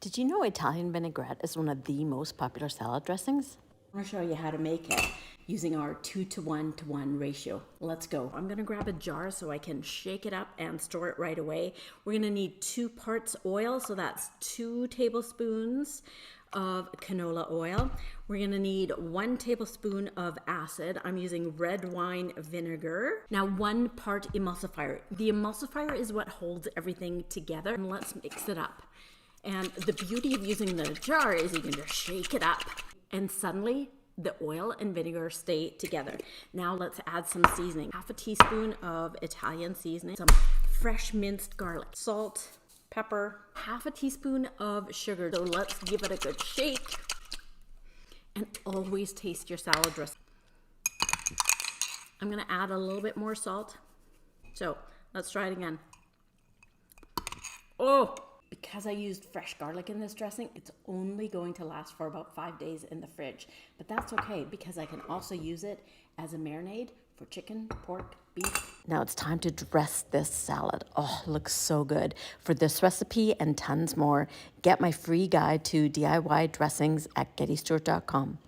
Did you know Italian vinaigrette is one of the most popular salad dressings? I'm going to show you how to make it using our 2:1 ratio. Let's go. I'm going to grab a jar so I can shake it up and store it right away. We're going to need 2 parts oil, so that's 2 tablespoons of canola oil. We're going to need 1 tablespoon of acid. I'm using red wine vinegar. Now 1 part emulsifier. The emulsifier is what holds everything together. And let's mix it up. And the beauty of using the jar is you can just shake it up and suddenly the oil and vinegar stay together. Now let's add some seasoning. 1/2 teaspoon of Italian seasoning, some fresh minced garlic, salt, pepper, 1/2 teaspoon of sugar. So let's give it a good shake and always taste your salad dressing. I'm gonna add a little bit more salt. So let's try it again. Oh! Because I used fresh garlic in this dressing, it's only going to last for about 5 days in the fridge. But that's okay because I can also use it as a marinade for chicken, pork, beef. Now it's time to dress this salad. Oh, it looks so good. For this recipe and tons more, get my free guide to DIY dressings at gettystewart.com.